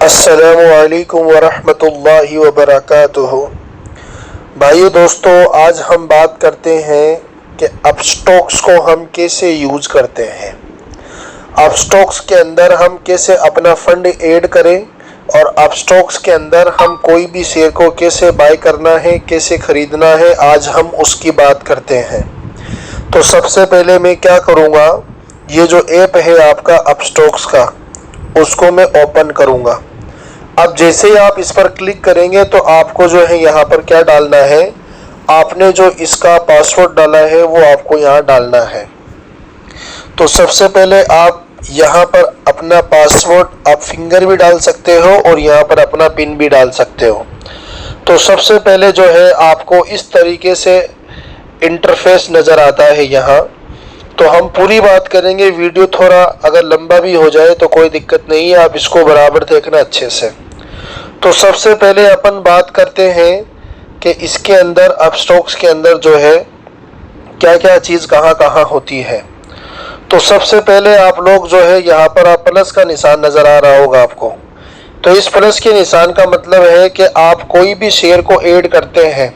अस्सलामुअलैकुम वरहमतुल्लाहि वबरकातुहू। भाइयों दोस्तों, आज हम बात करते हैं कि अपस्टॉक्स को हम कैसे यूज करते हैं। अपस्टॉक्स के अंदर हम कैसे अपना फंड ऐड करें और अपस्टॉक्स के अंदर हम कोई भी शेयर को कैसे बाय करना है, कैसे खरीदना है, आज हम उसकी बात करते हैं। तो सबसे पहले मैं क्या करूँगा, ये जो ऐप है आपका अपस्टॉक्स का, उसको मैं ओपन करूँगा। अब जैसे ही आप इस पर क्लिक करेंगे तो आपको जो है यहाँ पर क्या डालना है, आपने जो इसका पासवर्ड डाला है वो आपको यहाँ डालना है। तो सबसे पहले आप यहाँ पर अपना पासवर्ड आप फिंगर भी डाल सकते हो और यहाँ पर अपना पिन भी डाल सकते हो। तो सबसे पहले जो है आपको इस तरीके से इंटरफेस नज़र आता है यहाँ। तो हम पूरी बात करेंगे, वीडियो थोड़ा अगर लंबा भी हो जाए तो कोई दिक्कत नहीं है, आप इसको बराबर देखना अच्छे से। तो सबसे पहले अपन बात करते हैं कि इसके अंदर अपस्टॉक्स के अंदर जो है क्या क्या चीज़ कहाँ कहाँ होती है। तो सबसे पहले आप लोग जो है यहाँ पर आप प्लस का निशान नज़र आ रहा होगा आपको। तो इस प्लस के निशान का मतलब है कि आप कोई भी शेयर को ऐड करते हैं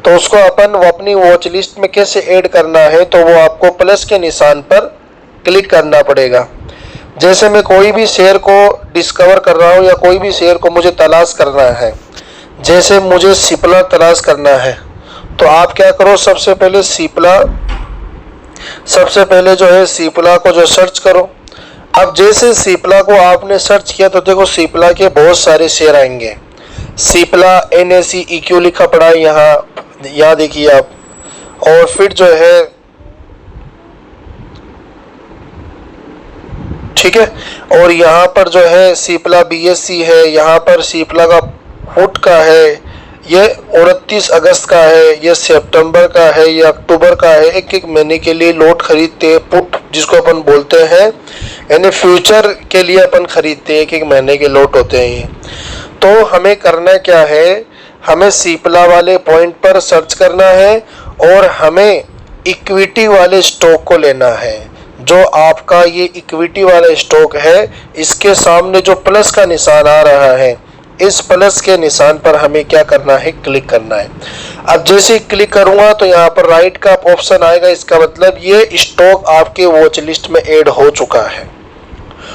तो उसको वो अपनी वॉच लिस्ट में कैसे ऐड करना है, तो वो आपको प्लस के निशान पर क्लिक करना पड़ेगा। जैसे मैं कोई भी शेयर को डिस्कवर कर रहा हूँ या कोई भी शेयर को मुझे तलाश करना है, जैसे मुझे सिप्ला तलाश करना है, तो आप क्या करो, सबसे पहले जो है सिप्ला को जो सर्च करो। अब जैसे सिप्ला को आपने सर्च किया तो देखो सिप्ला के बहुत सारे शेयर आएंगे। सिप्ला NSE लिखा पड़ा है यहाँ देखिए आप। और फिर जो है ठीक है, और यहाँ पर जो है सिप्ला BSC है, यहाँ पर सिप्ला का पुट का है, ये 29 अगस्त का है, ये सितंबर का है, ये अक्टूबर का है। एक एक महीने के लिए लॉट खरीदते हैं, पुट जिसको अपन बोलते हैं, यानी फ्यूचर के लिए अपन खरीदते हैं, एक एक महीने के लॉट होते हैं ये। तो हमें करना क्या है, हमें सिप्ला वाले पॉइंट पर सर्च करना है और हमें इक्विटी वाले स्टॉक को लेना है। जो आपका ये इक्विटी वाला स्टॉक है, इसके सामने जो प्लस का निशान आ रहा है, इस प्लस के निशान पर हमें क्या करना है, क्लिक करना है। अब जैसे क्लिक करूंगा तो यहाँ पर राइट का ऑप्शन आएगा, इसका मतलब ये स्टॉक आपके वॉच लिस्ट में ऐड हो चुका है।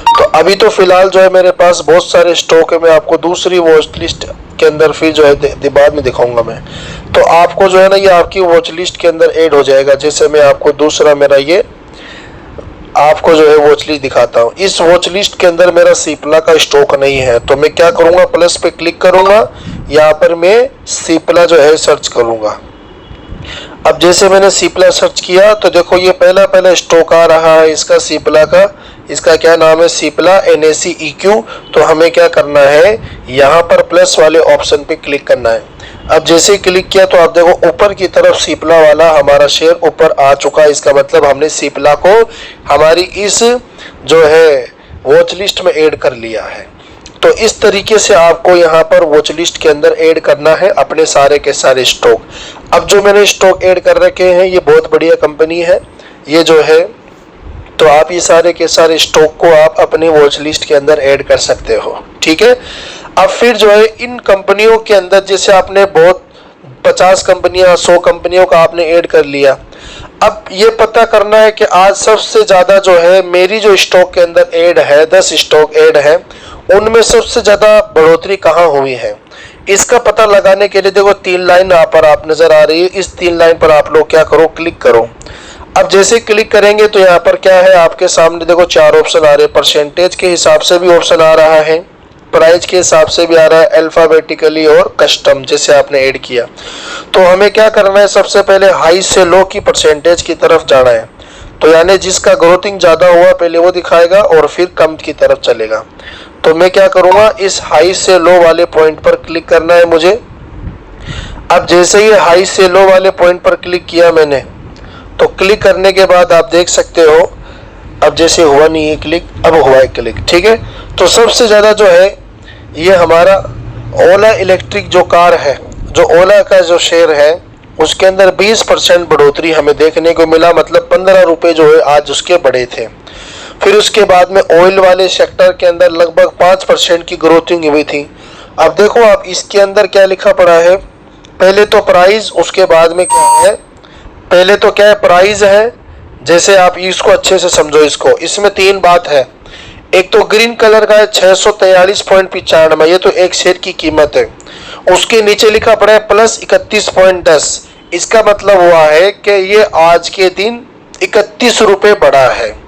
तो अभी तो फिलहाल जो है मेरे पास बहुत सारे स्टॉक है, मैं आपको दूसरी वॉच लिस्ट के अंदर फिर जो है बाद में दिखाऊंगा मैं। तो आपको जो है ना ये आपकी वॉच लिस्ट के अंदर ऐड हो जाएगा। जैसे मैं आपको दूसरा मेरा ये आपको जो है वॉच लिस्ट दिखाता हूँ। इस वॉच लिस्ट के अंदर मेरा सिप्ला का स्टॉक नहीं है, तो मैं क्या करूँगा, प्लस पे क्लिक करूँगा, यहाँ पर मैं सिप्ला जो है सर्च करूँगा। अब जैसे मैंने सिप्ला सर्च किया तो देखो ये पहला स्टॉक आ रहा है इसका सिप्ला का, इसका क्या नाम है, सिप्ला NSE। तो हमें क्या करना है, यहाँ पर प्लस वाले ऑप्शन पे क्लिक करना है। अब जैसे ही क्लिक किया तो आप देखो ऊपर की तरफ सिप्ला वाला हमारा शेयर ऊपर आ चुका है। इसका मतलब हमने सिप्ला को हमारी इस जो है वॉच लिस्ट में ऐड कर लिया है। तो इस तरीके से आपको यहाँ पर वॉच लिस्ट के अंदर ऐड करना है अपने सारे के सारे स्टॉक। अब जो मैंने स्टॉक ऐड कर रखे हैं ये बहुत बढ़िया कंपनी है ये जो है, तो आप ये सारे के सारे स्टॉक को आप अपने वॉच लिस्ट के अंदर ऐड कर सकते हो। ठीक है, अब फिर जो है इन कंपनियों के अंदर जैसे आपने बहुत 50 कंपनियां 100 कंपनियों का आपने ऐड कर लिया। अब ये पता करना है कि आज सबसे ज़्यादा जो है मेरी जो स्टॉक के अंदर ऐड है, 10 स्टॉक ऐड है, उनमें सबसे ज़्यादा बढ़ोतरी कहाँ हुई है। इसका पता लगाने के लिए देखो 3 लाइन यहाँ पर आप नज़र आ रही है, इस 3 लाइन पर आप लोग क्या करो, क्लिक करो। अब जैसे क्लिक करेंगे तो यहाँ पर क्या है, आपके सामने देखो 4 ऑप्शन आ रहे हैं। परसेंटेज के हिसाब से भी ऑप्शन आ रहा है, प्राइस के हिसाब से भी आ रहा है, अल्फाबेटिकली और कस्टम जैसे आपने ऐड किया। तो हमें क्या करना है, सबसे पहले हाई से लो की परसेंटेज की तरफ जाना है। तो यानी जिसका ग्रोथिंग ज़्यादा हुआ पहले वो दिखाएगा और फिर कम की तरफ चलेगा। तो मैं क्या करूँगा, इस हाई से लो वाले पॉइंट पर क्लिक करना है मुझे। अब जैसे ही हाई से लो वाले पॉइंट पर क्लिक किया मैंने, तो क्लिक करने के बाद आप देख सकते हो अब जैसे हुआ नहीं है क्लिक, अब हुआ है क्लिक। ठीक है, तो सबसे ज़्यादा जो है ये हमारा ओला इलेक्ट्रिक जो कार है, जो ओला का जो शेयर है, उसके अंदर 20% बढ़ोतरी हमें देखने को मिला। मतलब 15 रुपये जो है आज उसके बढ़े थे। फिर उसके बाद में ऑयल वाले सेक्टर के अंदर लगभग 5% की ग्रोथिंग हुई थी। अब देखो आप इसके अंदर क्या लिखा पड़ा है, पहले तो प्राइस, उसके बाद में क्या है, पहले तो क्या है प्राइस है, जैसे आप इसको अच्छे से समझो इसको, इसमें 3 बात है। एक तो ग्रीन कलर का है 643.95, ये तो एक शेयर की कीमत है। उसके नीचे लिखा पड़ा है प्लस 31.10, इसका मतलब हुआ है कि ये आज के दिन 31 रुपये बढ़ा है।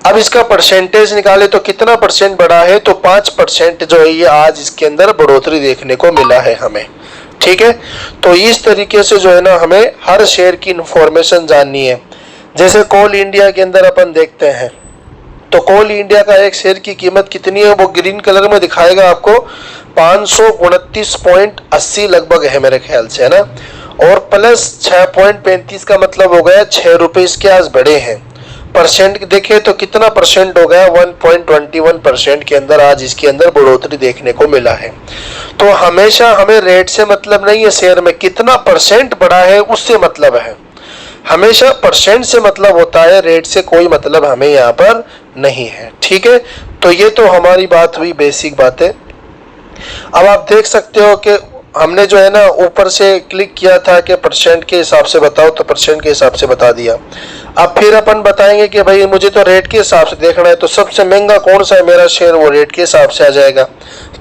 अब इसका परसेंटेज निकाले तो कितना परसेंट बढ़ा है, तो 5% जो है ये आज इसके अंदर बढ़ोतरी देखने को मिला है हमें। ठीक है, तो इस तरीके से जो है ना हमें हर शेयर की इंफॉर्मेशन जाननी है। जैसे कोल इंडिया के अंदर अपन देखते हैं, तो कोल इंडिया का एक शेयर की कीमत कितनी है, वो ग्रीन कलर में दिखाएगा आपको, 529.80 लगभग है मेरे ख्याल से, है ना। और प्लस 6.35 का मतलब हो गया 6 रुपये इसके आज बढ़े हैं। परसेंट देखे तो कितना परसेंट हो गया, 1.21% के अंदर आज इसके अंदर बढ़ोतरी देखने को मिला है। तो हमेशा हमें रेट से मतलब नहीं है, शेयर में कितना परसेंट बढ़ा है उससे मतलब है। हमेशा परसेंट से मतलब होता है, रेट से कोई मतलब हमें यहाँ पर नहीं है। ठीक है, तो ये तो हमारी बात हुई, बेसिक बातें। अब आप देख सकते हो कि हमने जो है ना ऊपर से क्लिक किया था कि परसेंट के हिसाब से बताओ, तो परसेंट के हिसाब से बता दिया। अब फिर अपन बताएंगे कि भाई मुझे तो रेट के हिसाब से देखना है, तो सबसे महंगा कौन सा है मेरा शेयर, वो रेट के हिसाब से आ जाएगा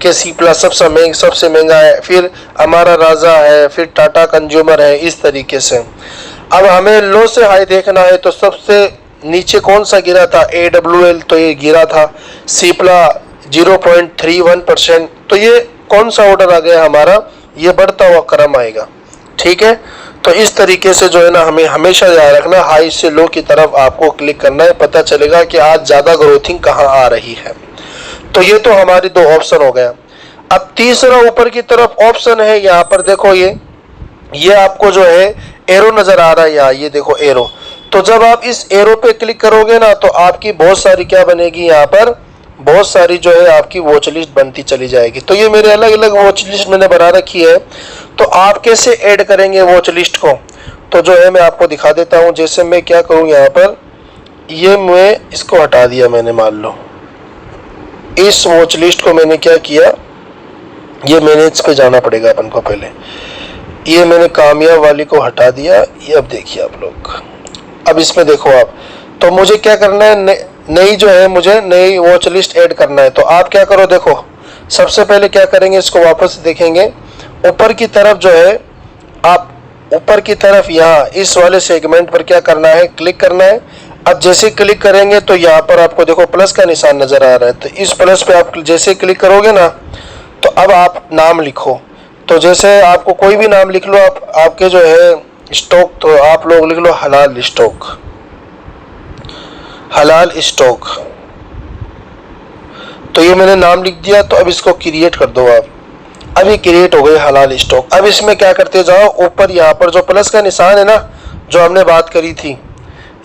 कि सिप्ला सबसे महंगा है, फिर अमारा राजा है, फिर टाटा कंज्यूमर है, इस तरीके से। अब हमें लो से हाई देखना है, तो सबसे नीचे कौन सा गिरा था, AWL, तो ये गिरा था। सिप्ला 0.31%, तो ये कौन सा ऑर्डर आ गया हमारा, ये बढ़ता हुआ क्रम आएगा। ठीक है, तो इस तरीके से जो है ना हमें हमेशा याद रखना, हाई से लो की तरफ आपको क्लिक करना है, पता चलेगा कि आज ज्यादा ग्रोथिंग कहाँ आ रही है। तो ये तो हमारी 2 ऑप्शन हो गया। अब तीसरा ऊपर की तरफ ऑप्शन है, यहाँ पर देखो ये आपको जो है एरो नजर आ रहा है यहाँ, ये देखो एरो। तो जब आप इस एरो पे क्लिक करोगे ना, तो आपकी बहुत सारी क्या बनेगी, यहाँ पर बहुत सारी जो है आपकी वॉच लिस्ट बनती चली जाएगी। तो ये मेरे अलग अलग वॉच लिस्ट मैंने बना रखी है। तो आप कैसे ऐड करेंगे वॉच लिस्ट को, तो जो है मैं आपको दिखा देता हूँ। जैसे मैं क्या करूँ, यहाँ पर ये मैं इसको हटा दिया मैंने, मान लो इस वॉच लिस्ट को मैंने क्या किया, ये मैनेज पे जाना पड़ेगा अपन को पहले। ये मैंने कामयाब वाली को हटा दिया। ये अब देखिए आप लोग, अब इसमें देखो आप, तो मुझे क्या करना है, नई जो है मुझे नई वॉच लिस्ट ऐड करना है। तो आप क्या करो, देखो सबसे पहले क्या करेंगे, इसको वापस देखेंगे, ऊपर की तरफ जो है, आप ऊपर की तरफ यहाँ इस वाले सेगमेंट पर क्या करना है, क्लिक करना है। अब जैसे क्लिक करेंगे तो यहाँ पर आपको देखो प्लस का निशान नजर आ रहा है। तो इस प्लस पे आप जैसे क्लिक करोगे ना, तो अब आप नाम लिखो। तो जैसे आपको कोई भी नाम लिख लो आप, आपके जो है स्टॉक, तो आप लोग लिख लो हलाल स्टॉक, हलाल स्टॉक। तो ये मैंने नाम लिख दिया। तो अब इसको क्रिएट कर दो आप। अब ये क्रिएट हो गई हलाल स्टॉक। अब इसमें क्या करते जाओ, ऊपर यहाँ पर जो प्लस का निशान है ना, जो हमने बात करी थी,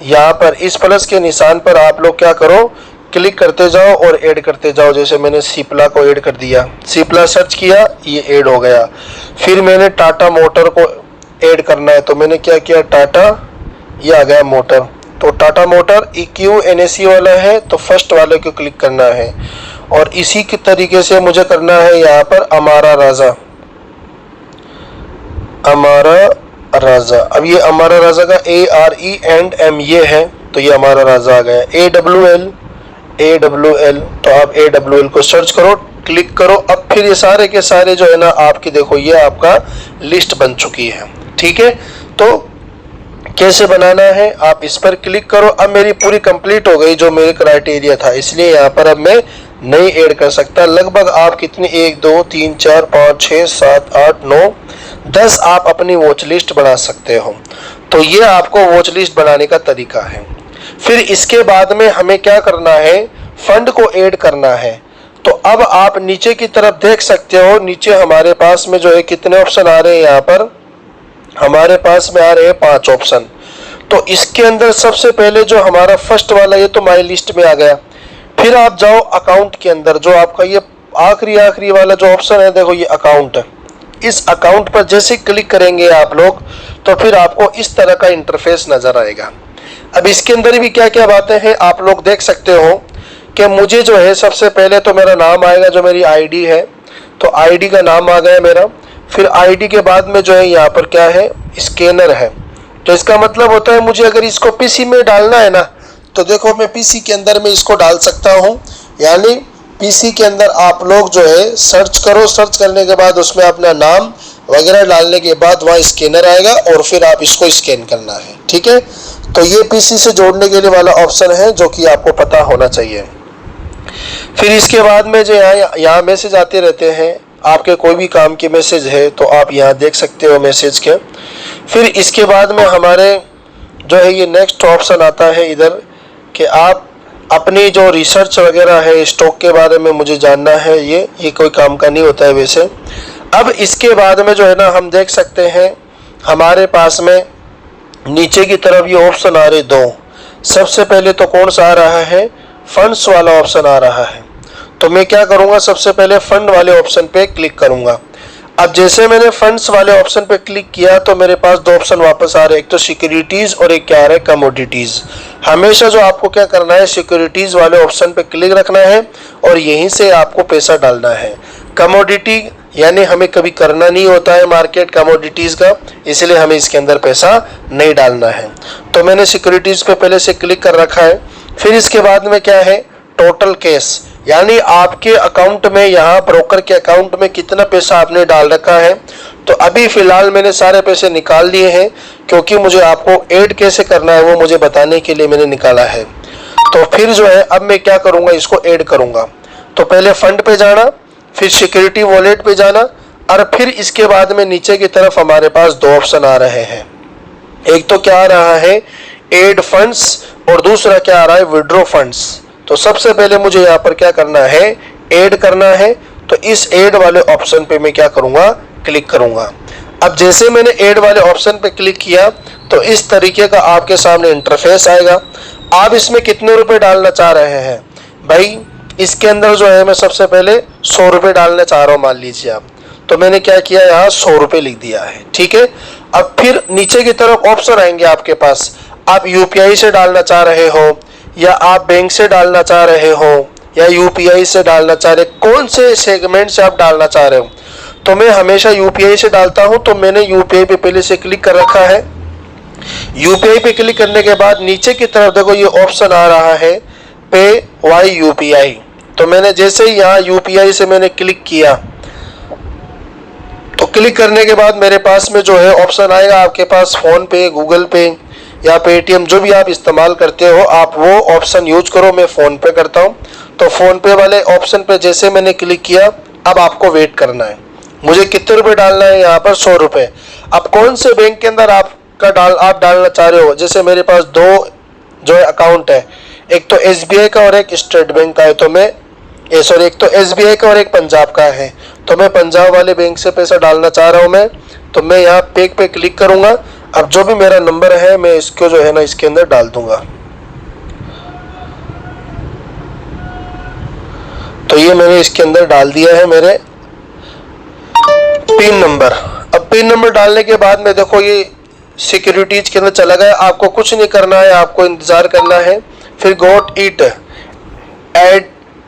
यहाँ पर इस प्लस के निशान पर आप लोग क्या करो, क्लिक करते जाओ और ऐड करते जाओ। जैसे मैंने सिप्ला को ऐड कर दिया, सिप्ला सर्च किया, ये ऐड हो गया। फिर मैंने टाटा मोटर को ऐड करना है, तो मैंने क्या किया, टाटा, ये आ गया मोटर। तो टाटा मोटर EQ NSE वाला है, तो फर्स्ट वाले को क्लिक करना है। और इसी के तरीके से मुझे करना है यहाँ पर अमारा राजा, अमारा राजा। अब ये अमारा राजा का ARE ये है, तो ये अमारा राजा आ गया। AWL, तो आप AWL को सर्च करो, क्लिक करो। अब फिर ये सारे के सारे जो है ना आपकी देखो, ये आपका लिस्ट बन चुकी है। ठीक है, तो कैसे बनाना है, आप इस पर क्लिक करो। अब मेरी पूरी कंप्लीट हो गई जो मेरे क्राइटेरिया था, इसलिए यहाँ पर अब मैं नहीं ऐड कर सकता। लगभग आप कितनी, 1 2 3 4 5 6 7 8 9 10 आप अपनी वॉच लिस्ट बना सकते हो। तो ये आपको वॉच लिस्ट बनाने का तरीका है। फिर इसके बाद में हमें क्या करना है, फंड को ऐड करना है। तो अब आप नीचे की तरफ देख सकते हो, नीचे हमारे पास में जो है कितने ऑप्शन आ रहे हैं, यहाँ पर हमारे पास में आ रहे हैं 5 ऑप्शन। तो इसके अंदर सबसे पहले जो हमारा फर्स्ट वाला, ये तो माई लिस्ट में आ गया। फिर आप जाओ अकाउंट के अंदर, जो आपका ये आखिरी वाला जो ऑप्शन है, देखो ये अकाउंट है। इस अकाउंट पर जैसे क्लिक करेंगे आप लोग, तो फिर आपको इस तरह का इंटरफेस नजर आएगा। अब इसके अंदर भी क्या क्या बातें हैं आप लोग देख सकते हो कि मुझे जो है सबसे पहले तो मेरा नाम आएगा, जो मेरी आईडी है, तो आईडी का नाम आ गया मेरा। फिर आईडी के बाद में जो है यहाँ पर क्या है, स्कैनर है। तो इसका मतलब होता है मुझे अगर इसको पीसी में डालना है ना, तो देखो मैं पीसी के अंदर में इसको डाल सकता हूँ। यानी पीसी के अंदर आप लोग जो है सर्च करो, सर्च करने के बाद उसमें अपना नाम वगैरह डालने के बाद वहाँ स्कैनर आएगा और फिर आप इसको स्कैन करना है। ठीक है, तो ये पीसी से जोड़ने के लिए वाला ऑप्शन है जो कि आपको पता होना चाहिए। फिर इसके बाद में जो यहाँ मैसेज आते रहते हैं, आपके कोई भी काम के मैसेज है तो आप यहाँ देख सकते हो मैसेज के। फिर इसके बाद में हमारे जो है ये नेक्स्ट ऑप्शन आता है इधर कि आप अपनी जो रिसर्च वगैरह है स्टॉक के बारे में मुझे जानना है, ये कोई काम का नहीं होता है वैसे। अब इसके बाद में जो है ना हम देख सकते हैं हमारे पास में नीचे की तरफ ये ऑप्शन आ रहे दो। सबसे पहले तो कौन सा आ रहा है, फंड्स वाला ऑप्शन आ रहा है। तो मैं क्या करूँगा, सबसे पहले फंड वाले ऑप्शन पे क्लिक करूँगा। अब जैसे मैंने फंड्स वाले ऑप्शन पे क्लिक किया तो मेरे पास दो ऑप्शन वापस आ रहे हैं, एक तो सिक्योरिटीज़ और एक क्या आ रहा है, कमोडिटीज़। हमेशा जो आपको क्या करना है, सिक्योरिटीज़ वाले ऑप्शन पे क्लिक रखना है और यहीं से आपको पैसा डालना है। कमोडिटी यानी हमें कभी करना नहीं होता है मार्केट कमोडिटीज़ का, इसलिए हमें इसके अंदर पैसा नहीं डालना है। तो मैंने सिक्योरिटीज़ पे पहले से क्लिक कर रखा है। फिर इसके बाद में क्या है, टोटल कैश, यानी आपके अकाउंट में, यहाँ ब्रोकर के अकाउंट में कितना पैसा आपने डाल रखा है। तो अभी फ़िलहाल मैंने सारे पैसे निकाल लिए हैं, क्योंकि मुझे आपको ऐड कैसे करना है वो मुझे बताने के लिए मैंने निकाला है। तो फिर जो है अब मैं क्या करूँगा, इसको ऐड करूँगा। तो पहले फंड पे जाना, फिर सिक्योरिटी वॉलेट पे जाना, और फिर इसके बाद में नीचे की तरफ हमारे पास दो ऑप्शन आ रहे हैं। एक तो क्या आ रहा है, ऐड फंड्स, और दूसरा क्या आ रहा है, विड्रॉ फंड्स। तो सबसे पहले मुझे यहाँ पर क्या करना है, ऐड करना है। तो इस ऐड वाले ऑप्शन पे मैं क्या करूँगा, क्लिक करूँगा। अब जैसे मैंने ऐड वाले ऑप्शन पे क्लिक किया तो इस तरीके का आपके सामने इंटरफेस आएगा। आप इसमें कितने रुपए डालना चाह रहे हैं भाई, इसके अंदर जो है मैं सबसे पहले 100 रुपये डालना चाह रहा हूँ, मान लीजिए आप। तो मैंने क्या किया, यहाँ 100 रुपये लिख दिया है। ठीक है, अब फिर नीचे की तरफ ऑप्शन आएंगे आपके पास, आप यूपीआई से डालना चाह रहे हो या आप बैंक से डालना चाह रहे हो या यूपीआई से डालना चाह रहे, कौन से सेगमेंट से आप डालना चाह रहे हो। तो मैं हमेशा यूपीआई से डालता हूं, तो मैंने यूपीआई पे पहले से क्लिक कर रखा है। यूपीआई पे क्लिक करने के बाद नीचे की तरफ देखो ये ऑप्शन आ रहा है, पे वाई यूपीआई। तो मैंने जैसे ही यहाँ यूपीआई से मैंने क्लिक किया, तो क्लिक करने के बाद मेरे पास में जो है ऑप्शन आएगा आपके पास फोन पे, गूगल पे या पेटीएम, जो भी आप इस्तेमाल करते हो आप वो ऑप्शन यूज करो। मैं फ़ोन पे करता हूँ। तो फ़ोन पे वाले ऑप्शन पे जैसे मैंने क्लिक किया, अब आपको वेट करना है। मुझे कितने रुपए डालना है, यहाँ पर 100 रुपये। अब कौन से बैंक के अंदर आप डालना चाह रहे हो, जैसे मेरे पास दो जो है अकाउंट है, एक तो एसबीआई का और एक स्टेट बैंक का है। तो मैं एक तो एसबीआई का और एक पंजाब का है। तो मैं पंजाब वाले बैंक से पैसा डालना चाह रहा हूँ मैं। तो मैं यहाँ पे क्लिक करूँगा। अब जो भी मेरा नंबर है मैं इसको जो है ना इसके अंदर डाल दूंगा। तो ये मैंने इसके अंदर डाल दिया है मेरे पिन नंबर। अब पिन नंबर डालने के बाद में देखो ये सिक्योरिटीज के अंदर चला गया। आपको कुछ नहीं करना है, आपको इंतजार करना है। फिर got it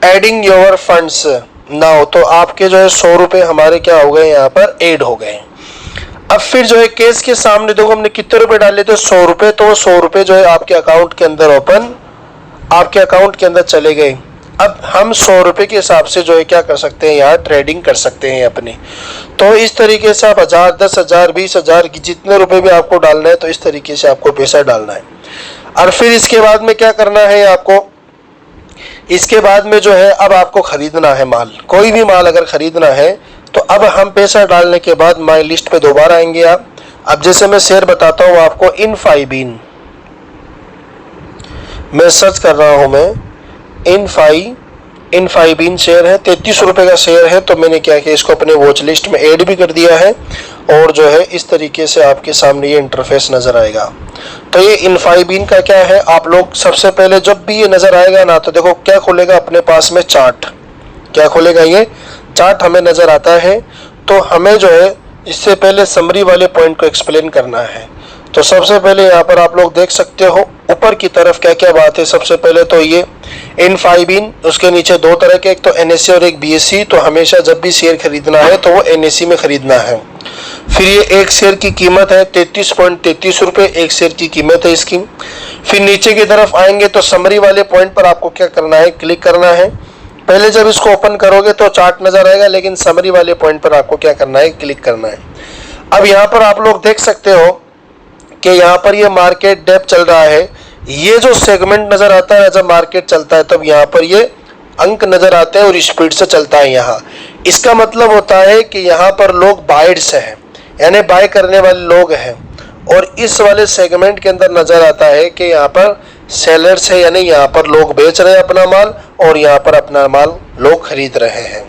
adding your funds now. तो आपके जो है 100 रुपये हमारे क्या हो गए, यहाँ पर ऐड हो गए। अब फिर जो है केस के सामने देखो हमने कितने रुपए डाले थे, 100 रुपये। तो 100 रुपये जो है आपके अकाउंट के अंदर आपके अकाउंट के अंदर चले गए। अब हम 100 रुपये के हिसाब से जो है क्या कर सकते हैं, यहाँ ट्रेडिंग कर सकते हैं अपनी। तो इस तरीके से आप 1000, 10,000, 20,000 की जितने रुपए भी आपको डालना है, तो इस तरीके से आपको पैसा डालना है। और फिर इसके बाद में क्या करना है आपको, इसके बाद में जो है अब आपको खरीदना है माल। कोई भी माल अगर खरीदना है तो अब हम पैसा डालने के बाद माई लिस्ट पे दोबारा आएंगे आप। अब जैसे मैं शेयर बताता हूँ आपको, इनफाइबीन मैं सर्च कर रहा हूँ, मैं इनफाइबीन शेयर है, 33 रुपये का शेयर है। तो मैंने क्या किया, इसको अपने वॉच लिस्ट में ऐड भी कर दिया है। और जो है इस तरीके से आपके सामने ये इंटरफेस नज़र आएगा। तो ये इनफाइबीन का क्या है, आप लोग सबसे पहले जब भी ये नज़र आएगा ना, तो देखो क्या खुलेगा अपने पास में, चार्ट। क्या खुलेगा, ये चार्ट हमें नज़र आता है। तो हमें जो है इससे पहले समरी वाले पॉइंट को एक्सप्लेन करना है। तो सबसे पहले यहाँ पर आप लोग देख सकते हो ऊपर की तरफ क्या क्या बात है। सबसे पहले तो ये N5IN, उसके नीचे दो तरह के, एक तो NSE और एक BSE। तो हमेशा जब भी शेयर खरीदना है तो वो NSE में खरीदना है। फिर ये एक शेयर की कीमत है 33.33 रुपये, एक शेयर की कीमत है इसकी। फिर नीचे की तरफ आएंगे तो समरी वाले पॉइंट पर आपको क्या करना है, क्लिक करना है। पहले जब इसको ओपन करोगे तो चार्ट नजर आएगा, लेकिन समरी वाले पॉइंट पर आपको क्या करना है, क्लिक करना है। अब यहाँ पर आप लोग देख सकते हो कि यहाँ पर ये मार्केट डेप्थ चल रहा है। ये जो सेगमेंट नजर आता है जब मार्केट चलता है तब यहाँ पर ये अंक नजर आते हैं और स्पीड से चलता है यहाँ। इसका मतलब होता है कि यहाँ पर लोग बायर्स हैं, यानी बाय करने वाले लोग हैं। और इस वाले सेगमेंट के अंदर नजर आता है कि यहाँ पर सेलर्स है, यानी यहाँ पर लोग बेच रहे हैं अपना माल और यहाँ पर अपना माल लोग खरीद रहे हैं।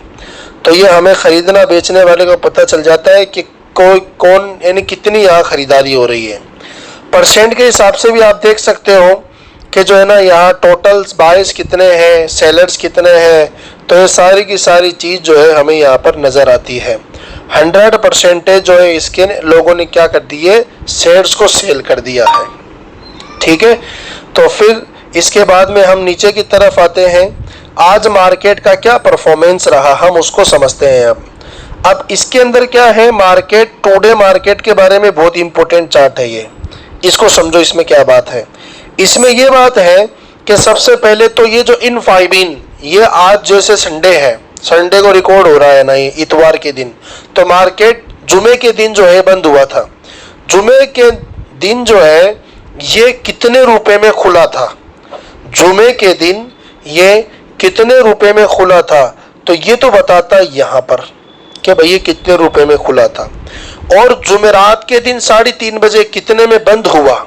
तो ये हमें खरीदना बेचने वाले को पता चल जाता है कि कोई कौन, यानी कितनी यहाँ खरीदारी हो रही है। परसेंट के हिसाब से भी आप देख सकते हो कि जो है ना यहाँ टोटल बायर्स कितने हैं, सेलर्स कितने हैं। तो ये सारी की सारी चीज़ जो है हमें यहाँ पर नज़र आती है। 100% जो है इसके लोगों ने क्या कर दिए, शेयर्स को सेल कर दिया है। ठीक है, तो फिर इसके बाद में हम नीचे की तरफ आते हैं। आज मार्केट का क्या परफॉर्मेंस रहा हम उसको समझते हैं। अब इसके अंदर क्या है, मार्केट टुडे मार्केट के बारे में बहुत इंपॉर्टेंट चार्ट है ये, इसको समझो। इसमें क्या बात है, इसमें ये बात है कि सबसे पहले तो ये जो N5IN, ये आज जैसे संडे है, संडे को रिकॉर्ड हो रहा है ना, ये इतवार के दिन, तो मार्केट जुमे के दिन जो है बंद हुआ था। जुमे के दिन जो है ये कितने रुपए में खुला था, जुमे के दिन ये कितने रुपए में खुला था, तो ये तो बताता है यहाँ पर कि भाई ये कितने रुपए में खुला था। और जुमेरात के दिन 3:30 बजे कितने में बंद हुआ,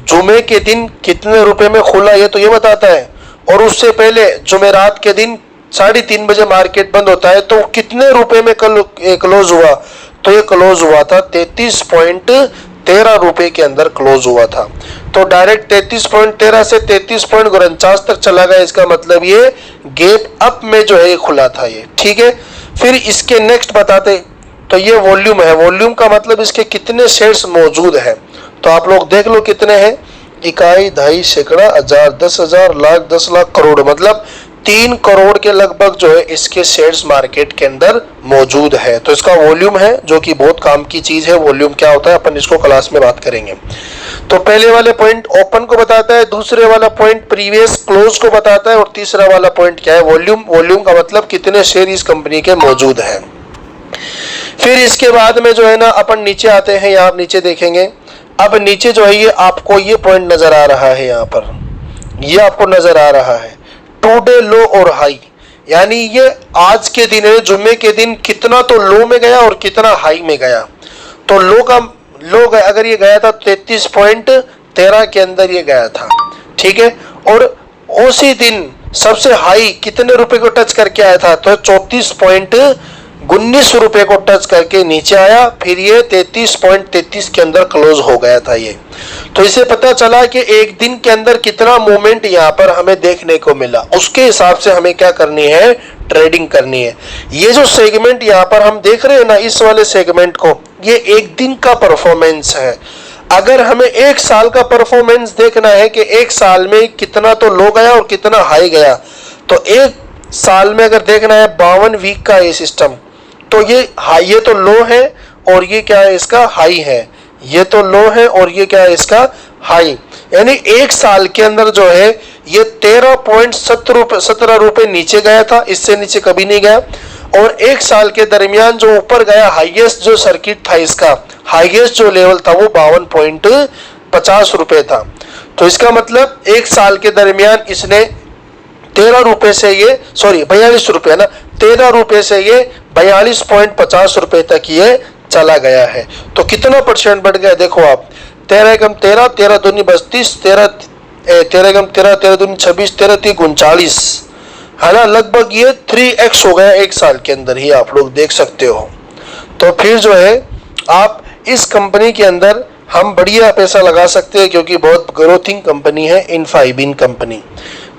जुमे के दिन कितने रुपए में खुला ये तो ये बताता है। और उससे पहले जुमेरात के दिन 3:30 बजे मार्केट बंद होता है, तो कितने रुपए में क्लोज हुआ, तो ये क्लोज हुआ था 33.13 रुपए के अंदर क्लोज हुआ था। तो डायरेक्ट 33.13 से 33.49 तक चला गया। इसका मतलब ये गैप अप में जो है खुला था ये। ठीक है, फिर इसके नेक्स्ट बताते, तो ये वॉल्यूम है। वॉल्यूम का मतलब इसके कितने शेयर्स मौजूद है, तो आप लोग देख लो कितने हैं, इकाई, दहाई, सैकड़ा, हजार, 10,000, लाख, 10 लाख, करोड़, मतलब 3 करोड़ के लगभग जो है इसके शेयर्स मार्केट के अंदर मौजूद है। तो इसका वॉल्यूम है, जो कि बहुत काम की चीज है। वॉल्यूम क्या होता है अपन इसको क्लास में बात करेंगे। तो पहले वाले पॉइंट ओपन को बताता है, दूसरे वाला पॉइंट प्रीवियस क्लोज को बताता है, और तीसरा वाला पॉइंट क्या है, वॉल्यूम। वॉल्यूम का मतलब कितने शेयर इस कंपनी के मौजूद है। फिर इसके बाद में जो है ना अपन नीचे आते हैं, यहाँ नीचे देखेंगे। अब नीचे जो है ये आपको ये पॉइंट नजर आ रहा है, यहाँ पर ये आपको नजर आ रहा है टुडे लो और हाई, यानी ये आज के दिन है, जुम्मे के दिन कितना तो लो में गया और कितना हाई में गया। तो लो का लो अगर ये गया था 33.13 के अंदर ये गया था। ठीक है, और उसी दिन सबसे हाई कितने रुपए को टच करके आया था, तो 34.19 रुपए को टच करके नीचे आया। फिर ये 33.33 के अंदर क्लोज हो गया था ये। तो इसे पता चला कि एक दिन के अंदर कितना मूवमेंट यहाँ पर हमें देखने को मिला, उसके हिसाब से हमें क्या करनी है, ट्रेडिंग करनी है। ये जो सेगमेंट यहाँ पर हम देख रहे हैं ना, इस वाले सेगमेंट को, ये एक दिन का परफॉर्मेंस है। अगर हमें एक साल का परफॉर्मेंस देखना है कि एक साल में कितना तो लो गया और कितना हाई गया, तो एक साल में अगर देखना है 52 वीक का ये सिस्टम, तो ये हाई, ये तो लो है और ये क्या है इसका हाई है, ये तो लो है और ये क्या है इसका हाई। यानी एक साल के अंदर जो है ये 13.17 रुपए नीचे गया था, इससे नीचे कभी नहीं गया। और एक साल के दरमियान जो ऊपर गया, हाईएस्ट जो सर्किट था इसका, हाईएस्ट जो लेवल था वो 52.50 रुपए था। तो इसका मतलब एक साल के दरमियान इसने 13 रुपए से ये 42 रुपए ना, 13 रुपए से ये 42.50 रुपए तक ये चला गया है। तो कितना परसेंट बढ़ गया देखो आप, 13 एकम 13, 13 दूनी 32, 13 एकम 13, 13 दूनी 26, 13 तीन 39, है ना, लगभग ये 3x हो गया एक साल के अंदर ही, आप लोग देख सकते हो। तो फिर जो है आप इस कंपनी के अंदर हम बढ़िया पैसा लगा सकते हैं, क्योंकि बहुत ग्रोथिंग कंपनी है N5IN कंपनी।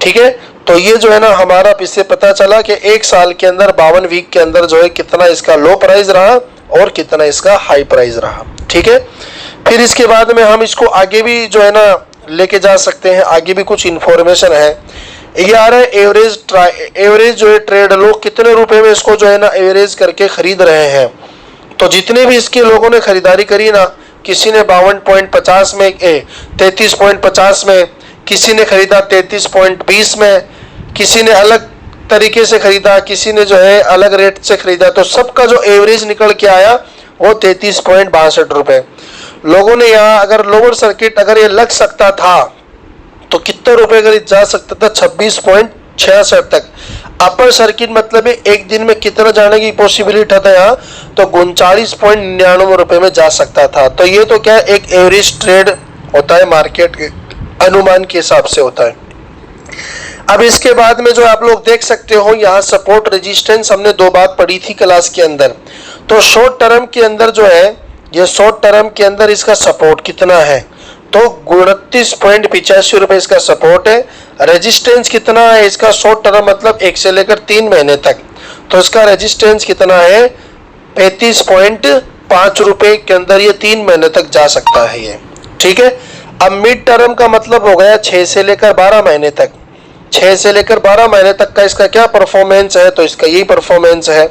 ठीक है, तो ये जो है ना हमारा इससे पता चला कि एक साल के अंदर 52 वीक के अंदर जो है कितना इसका लो प्राइस रहा और कितना इसका हाई प्राइस रहा। ठीक है, फिर इसके बाद में हम इसको आगे भी जो है ना लेके जा सकते हैं, आगे भी कुछ इंफॉर्मेशन है। ये आ रहा है एवरेज जो है ट्रेड, लोग कितने रुपए में इसको जो है ना एवरेज करके खरीद रहे हैं। तो जितने भी इसके लोगों ने खरीदारी करी ना, किसी ने 52.50 में 33.50 में, किसी ने खरीदा 33.20 में, किसी ने अलग तरीके से खरीदा, किसी ने जो है अलग रेट से खरीदा, तो सबका जो एवरेज निकल के आया वो 33.62 रुपए। लोगों ने यहाँ अगर लोअर सर्किट अगर ये लग सकता था तो कितने रुपए अगर जा सकता था, 26.66 तक। अपर सर्किट मतलब है एक दिन में कितना जाने की पॉसिबिलिटी था यहाँ, तो 39.99 रुपए में जा सकता था। तो ये तो क्या एक एवरेज ट्रेड होता है, मार्केट के अनुमान के हिसाब से होता है। अब इसके बाद में जो आप लोग देख सकते हो यहाँ सपोर्ट रेजिस्टेंस, हमने दो बात पढ़ी थी क्लास के अंदर। तो शॉर्ट टर्म के अंदर जो है, ये शॉर्ट टर्म के अंदर इसका सपोर्ट कितना है, तो 29.85 रुपए इसका सपोर्ट है। रेजिस्टेंस कितना है इसका शॉर्ट टर्म मतलब 1 से लेकर 3 महीने तक, तो इसका रेजिस्टेंस कितना है 35.5 रुपए के अंदर ये 3 महीने तक जा सकता है ये, ठीक है। अब मिड टर्म का मतलब हो गया 6 से लेकर 12 महीने तक। 6 से लेकर 12 महीने तक का इसका क्या परफॉर्मेंस है, तो इसका यही परफॉर्मेंस है।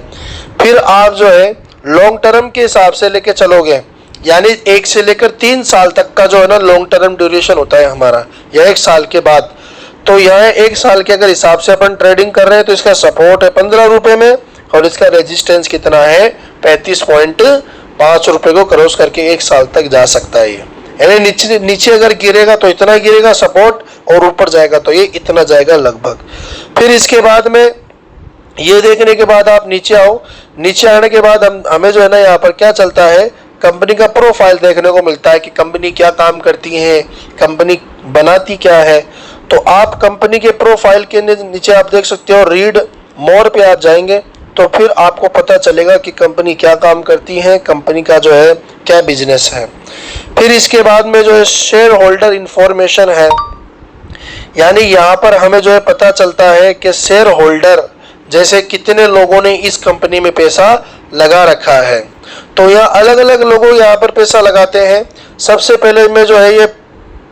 फिर आप जो है लॉन्ग टर्म के हिसाब से लेके चलोगे, यानी 1 से लेकर 3 साल तक का जो है ना लॉन्ग टर्म ड्यूरेशन होता है हमारा, या 1 साल के बाद। तो यहाँ 1 साल के अगर हिसाब से अपन ट्रेडिंग कर रहे हैं तो इसका सपोर्ट है 15 रुपए में, और इसका रेजिस्टेंस कितना है 35.5 रुपए को क्रॉस करके 1 साल तक जा सकता है ये। यानी नीचे अगर गिरेगा तो इतना गिरेगा सपोर्ट, और ऊपर जाएगा तो ये इतना जाएगा लगभग। फिर इसके बाद में ये देखने के बाद आप नीचे आओ, नीचे आने के बाद हमें जो है ना यहाँ पर क्या चलता है, कंपनी का प्रोफाइल देखने को मिलता है कि कंपनी क्या काम करती है, कंपनी बनाती क्या है। तो आप कंपनी के प्रोफाइल के नीचे आप देख सकते हो रीड मोर पे आप जाएंगे तो फिर आपको पता चलेगा कि कंपनी क्या काम करती है, कंपनी का जो है क्या बिजनेस है। फिर इसके बाद में जो है शेयर होल्डर इंफॉर्मेशन है, यानी यहाँ पर हमें जो है पता चलता है कि शेयर होल्डर जैसे कितने लोगों ने इस कंपनी में पैसा लगा रखा है। तो यहाँ अलग अलग लोग यहाँ पर पैसा लगाते हैं। सबसे पहले मैं जो है ये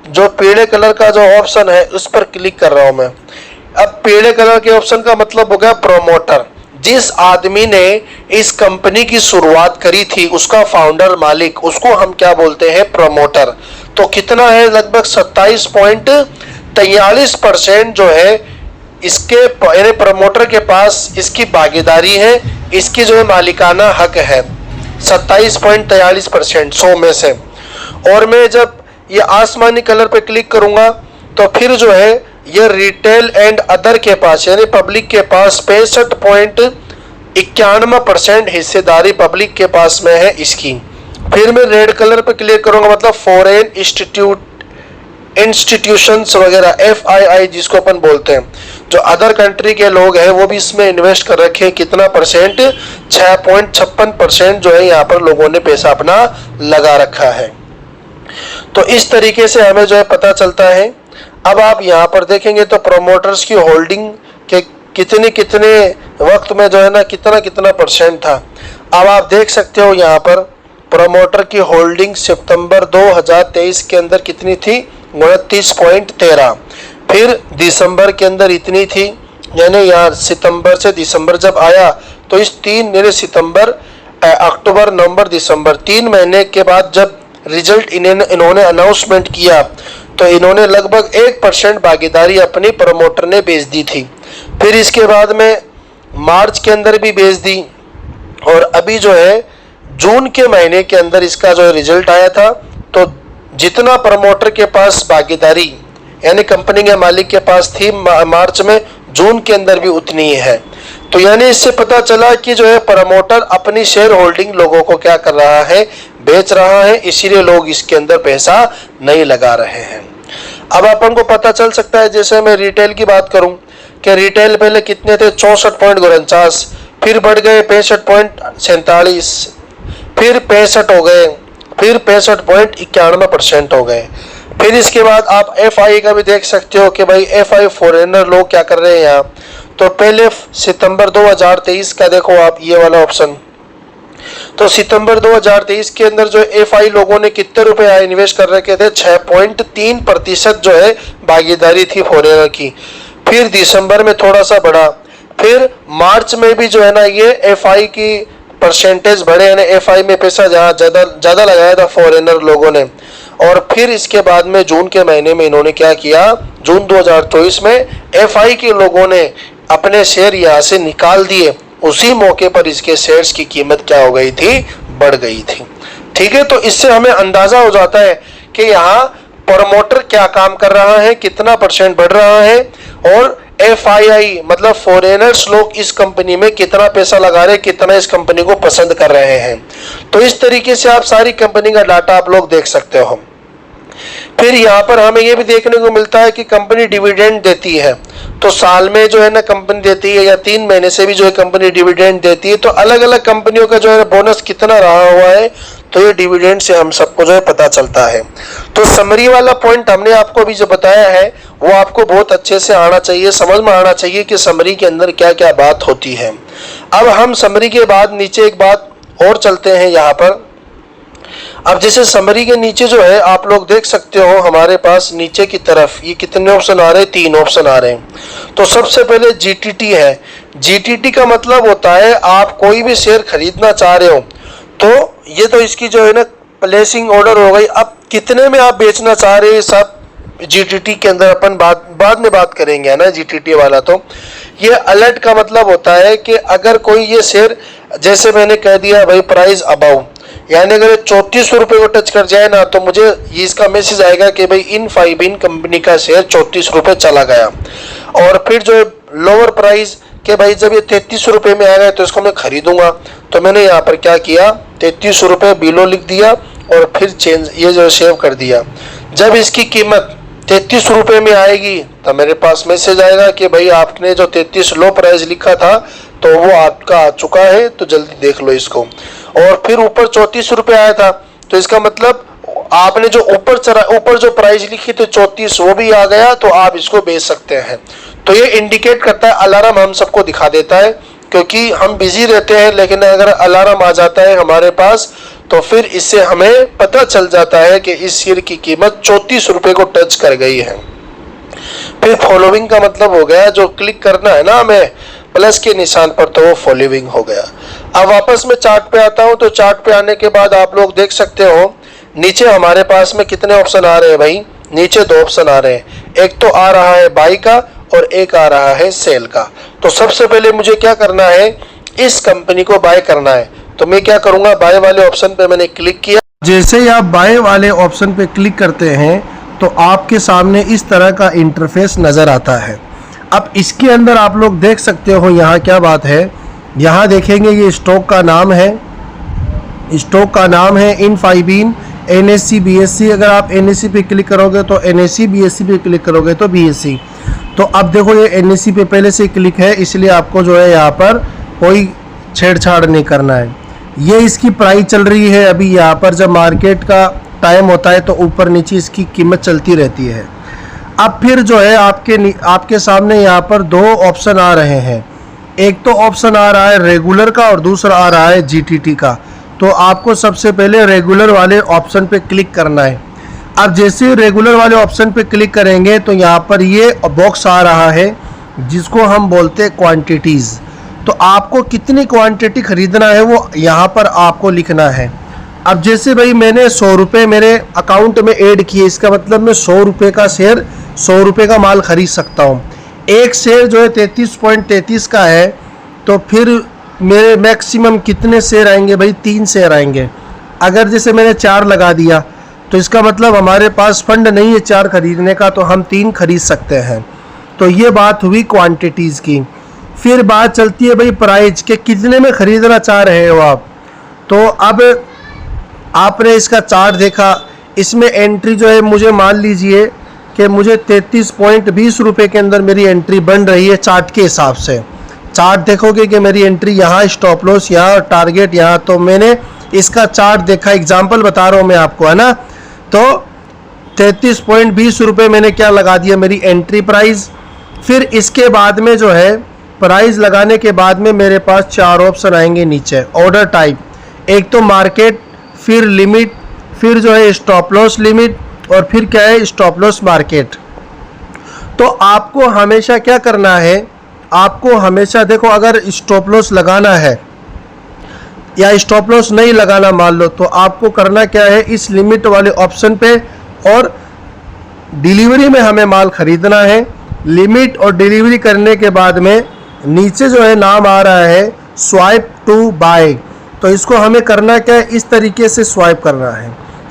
जो पीले कलर का जो ऑप्शन है उस पर क्लिक कर रहा हूँ मैं। अब पीले कलर के ऑप्शन का मतलब हो गया प्रमोटर। जिस आदमी ने इस कंपनी की शुरुआत करी थी उसका फाउंडर मालिक, उसको हम क्या बोलते हैं प्रमोटर। तो कितना है लगभग 27.43% जो है इसके प्रमोटर के पास इसकी भागीदारी है, इसकी जो है मालिकाना हक है 27.43% 100 में से। और मैं जब ये आसमानी कलर पे क्लिक करूंगा तो फिर जो है ये रिटेल एंड अदर के पास यानी पब्लिक के पास 65.91% हिस्सेदारी पब्लिक के पास में है इसकी। फिर मैं रेड कलर पे क्लिक करूंगा मतलब फॉरेन इंस्टीट्यूशंस वगैरह FII जिसको अपन बोलते हैं, जो अदर कंट्री के लोग हैं वो भी इसमें इन्वेस्ट कर रखे हैं। कितना परसेंट 6.56% जो है यहाँ पर लोगों ने पैसा अपना लगा रखा है। तो इस तरीके से हमें जो है पता चलता है। अब आप यहाँ पर देखेंगे तो प्रमोटर्स की होल्डिंग के कितने वक्त में जो है ना कितना परसेंट था। अब आप देख सकते हो यहाँ पर प्रमोटर की होल्डिंग सितंबर 2023 के अंदर कितनी थी 29.13। फिर दिसंबर के अंदर इतनी थी, यानी यहाँ सितंबर से दिसंबर जब आया तो इस 3 यानी सितंबर अक्टूबर नवंबर दिसंबर 3 महीने के बाद जब रिजल्ट इन्होंने अनाउंसमेंट किया तो इन्होंने लगभग 1% भागीदारी अपनी प्रमोटर ने बेच दी थी। फिर इसके बाद में मार्च के अंदर भी बेच दी, और अभी जो है जून के महीने के अंदर इसका जो रिजल्ट आया था तो जितना प्रमोटर के पास भागीदारी यानी कंपनी के मालिक के पास थी मार्च में, जून के अंदर भी उतनी ही है। तो यानी इससे पता चला कि जो है प्रमोटर अपनी शेयर होल्डिंग लोगों को क्या कर रहा है, बेच रहा है, इसीलिए लोग इसके अंदर पैसा नहीं लगा रहे हैं। अब अपन को पता चल सकता है, जैसे मैं रिटेल की बात करूं कि रिटेल पहले कितने थे 64.49, फिर बढ़ गए 65.47, फिर 65 हो गए, फिर 65.91% हो गए। फिर इसके बाद आप FI का भी देख सकते हो कि भाई FI फॉरेनर लोग क्या कर रहे हैं यहाँ। तो पहले सितंबर 2023 का देखो आप ये वाला ऑप्शन, तो सितंबर 2023 के अंदर जो एफआई लोगों ने कितने रुपए इन्वेस्ट कर रखे थे, 6.3% जो है भागीदारी थी फॉरेनर की। फिर दिसंबर में थोड़ा सा बढ़ा, फिर मार्च में भी जो है ना ये एफआई की परसेंटेज बढ़े, यानी एफआई में पैसा ज़्यादा लगाया था फॉरेनर लोगों ने। और फिर इसके बाद में जून के महीने में इन्होंने क्या किया, जून 2024 में एफआई के लोगों ने अपने शेयर यहाँ से निकाल दिए। उसी मौके पर इसके शेयर्स की कीमत क्या हो गई थी, बढ़ गई थी। ठीक है, तो इससे हमें अंदाजा हो जाता है कि यहाँ प्रमोटर क्या काम कर रहा है, कितना परसेंट बढ़ रहा है, और एफआईआई मतलब फॉरेनर्स लोग इस कंपनी में कितना पैसा लगा रहे हैं, कितना इस कंपनी को पसंद कर रहे हैं। तो इस तरीके से आप सारी कंपनी का डाटा आप लोग देख सकते हो। फिर यहाँ पर हमें यह भी देखने को मिलता है कि कंपनी डिविडेंड देती है, तो साल में जो है ना कंपनी देती है, या 3 महीने से भी जो है कंपनी डिविडेंड देती है। तो अलग अलग कंपनियों का जो है बोनस कितना रहा हुआ है, तो ये डिविडेंड से हम सबको जो है पता चलता है। तो समरी वाला पॉइंट हमने आपको अभी जो बताया है वो आपको बहुत अच्छे से आना चाहिए, समझ में आना चाहिए कि समरी के अंदर क्या क्या बात होती है। अब हम समरी के बाद नीचे एक बात और चलते हैं यहाँ पर। अब जैसे समरी के नीचे जो है आप लोग देख सकते हो, हमारे पास नीचे की तरफ ये कितने ऑप्शन आ रहे हैं, 3 ऑप्शन आ रहे हैं। तो सबसे पहले जीटीटी है। जीटीटी का मतलब होता है आप कोई भी शेयर खरीदना चाह रहे हो, तो ये तो इसकी जो है ना प्लेसिंग ऑर्डर हो गई। अब कितने में आप बेचना चाह रहे हैं सब जीटीटी के अंदर अपन बाद में बात करेंगे, है ना। जीटीटी वाला तो ये अलर्ट का मतलब होता है कि अगर कोई ये शेयर, जैसे मैंने कह दिया भाई प्राइस अबाउ, यानी अगर 3400 रुपये को टच कर जाए ना, तो मुझे ये इसका मैसेज आएगा कि भाई इन फाइबिन कंपनी का शेयर 34 रुपये चला गया। और फिर जो लोअर प्राइस कि भाई जब ये 3300 रुपये में आएगा तो इसको मैं खरीदूंगा, तो मैंने यहाँ पर क्या किया, 3300 रुपये बिलो लिख दिया और फिर चेंज ये जो सेव कर दिया। जब इसकी कीमत 33 रुपये में आएगी तो मेरे पास मैसेज आएगा कि भाई आपने जो 33 लो प्राइस लिखा था तो वो आपका आ चुका है, तो जल्दी देख लो इसको। और फिर ऊपर 34 रुपये आया था, तो इसका मतलब आपने जो ऊपर जो प्राइस लिखी थी 34 वो भी आ गया, तो आप इसको बेच सकते हैं। तो ये इंडिकेट करता है, अलार्म हम सबको दिखा देता है, क्योंकि हम बिजी रहते हैं, लेकिन अगर अलार्म आ जाता है हमारे पास तो फिर इससे हमें पता चल जाता है कि इस शेयर की कीमत 34 रुपये को टच कर गई है। फिर फॉलोइंग का मतलब हो गया जो क्लिक करना है ना हमें प्लस के निशान पर, तो वो फॉलोइंग हो गया। अब वापस मैं चार्ट पे आता हूँ, तो चार्ट पे आने के बाद आप लोग देख सकते हो नीचे हमारे पास में कितने ऑप्शन आ रहे हैं भाई, नीचे 2 ऑप्शन आ रहे हैं। एक तो आ रहा है बाई का और एक आ रहा है सेल का। तो सबसे पहले मुझे क्या करना है, इस कंपनी को बाय करना है, तो मैं क्या करूंगा, बाय वाले ऑप्शन पे मैंने क्लिक किया। जैसे ही आप बाय वाले ऑप्शन पे क्लिक करते हैं तो आपके सामने इस तरह का इंटरफेस नज़र आता है। अब इसके अंदर आप लोग देख सकते हो यहाँ क्या बात है, यहाँ देखेंगे ये स्टॉक का नाम है, स्टॉक का नाम है इनफाइबिन NSE BSE। अगर आप NSE पे क्लिक करोगे तो NSE, BSE पे क्लिक करोगे तो BSE। तो अब देखो ये NSE पे पहले से क्लिक है, इसलिए आपको जो है यहाँ पर कोई छेड़छाड़ नहीं करना है। ये इसकी प्राइस चल रही है अभी, यहाँ पर जब मार्केट का टाइम होता है तो ऊपर नीचे इसकी कीमत चलती रहती है। अब फिर जो है आपके सामने यहाँ पर 2 ऑप्शन आ रहे हैं। एक तो ऑप्शन आ रहा है रेगुलर का और दूसरा आ रहा है GTT का। तो आपको सबसे पहले रेगुलर वाले ऑप्शन पे क्लिक करना है। अब जैसे रेगुलर वाले ऑप्शन पे क्लिक करेंगे तो यहाँ पर ये बॉक्स आ रहा है जिसको हम बोलते हैं क्वांटिटीज़। तो आपको कितनी क्वांटिटी खरीदना है वो यहाँ पर आपको लिखना है। अब जैसे भाई मैंने 100 रुपये मेरे अकाउंट में ऐड किए, इसका मतलब मैं 100 रुपये का शेयर 100 रुपये का माल खरीद सकता हूँ। एक शेयर जो है 33.33 का है, तो फिर मेरे मैक्सिमम कितने शेयर आएंगे भाई, 3 शेयर आएंगे। अगर जैसे मैंने 4 लगा दिया तो इसका मतलब हमारे पास फंड नहीं है 4 खरीदने का, तो हम 3 खरीद सकते हैं। तो ये बात हुई क्वांटिटीज़ की। फिर बात चलती है भाई प्राइस के, कितने में ख़रीदना चाह रहे हो आप। तो अब आपने इसका चार्ट देखा, इसमें एंट्री जो है मुझे मान लीजिए कि मुझे 33.20 रुपये के अंदर मेरी एंट्री बन रही है चार्ट के हिसाब से। चार्ट देखोगे कि मेरी एंट्री यहाँ, स्टॉप लॉस यहाँ और टारगेट यहाँ। तो मैंने इसका चार्ट देखा, एग्जांपल बता रहा हूँ मैं आपको, है ना। तो 33.20 रुपये मैंने क्या लगा दिया मेरी एंट्री प्राइस। फिर इसके बाद में जो है प्राइस लगाने के बाद में मेरे पास 4 ऑप्शन आएंगे नीचे। ऑर्डर टाइप, एक तो मार्केट, फिर लिमिट, फिर जो है स्टॉप लॉस लिमिट, और फिर क्या है स्टॉप लॉस मार्केट। तो आपको हमेशा क्या करना है, आपको हमेशा देखो अगर स्टॉप लॉस लगाना है या स्टॉप लॉस नहीं लगाना मान लो, तो आपको करना क्या है, इस लिमिट वाले ऑप्शन पे और डिलीवरी में हमें माल खरीदना है। लिमिट और डिलीवरी करने के बाद में नीचे जो है नाम आ रहा है स्वाइप टू बाय, तो इसको हमें करना क्या है, इस तरीके से स्वाइप करना है,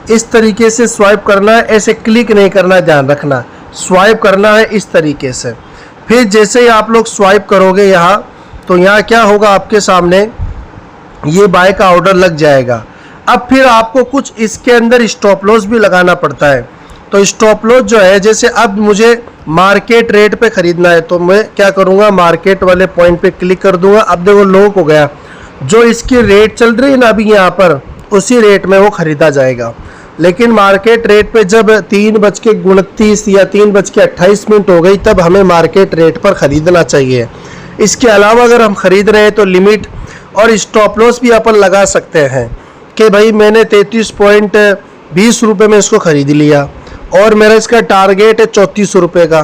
इस तरीके से स्वाइप करना है, ऐसे क्लिक नहीं करना, ध्यान रखना, स्वाइप करना है इस तरीके से। फिर जैसे ही आप लोग स्वाइप करोगे यहाँ, तो यहाँ क्या होगा, आपके सामने ये बाय का ऑर्डर लग जाएगा। अब फिर आपको कुछ इसके अंदर स्टॉप लॉस भी लगाना पड़ता है। तो स्टॉप लॉस जो है, जैसे अब मुझे मार्केट रेट पे खरीदना है, तो मैं क्या करूँगा, मार्केट वाले पॉइंट पे क्लिक कर दूंगा। अब देखो लॉक हो गया, जो इसकी रेट चल रही है ना अभी यहाँ पर, उसी रेट में वो खरीदा जाएगा। लेकिन मार्केट रेट पे जब 3:29 या 3:28 हो गई, तब हमें मार्केट रेट पर ख़रीदना चाहिए। इसके अलावा अगर हम ख़रीद रहे हैं तो लिमिट और स्टॉप लॉस भी अपन लगा सकते हैं कि भाई मैंने 33.20 रुपये में इसको ख़रीद लिया और मेरा इसका टारगेट है 34 रुपये का,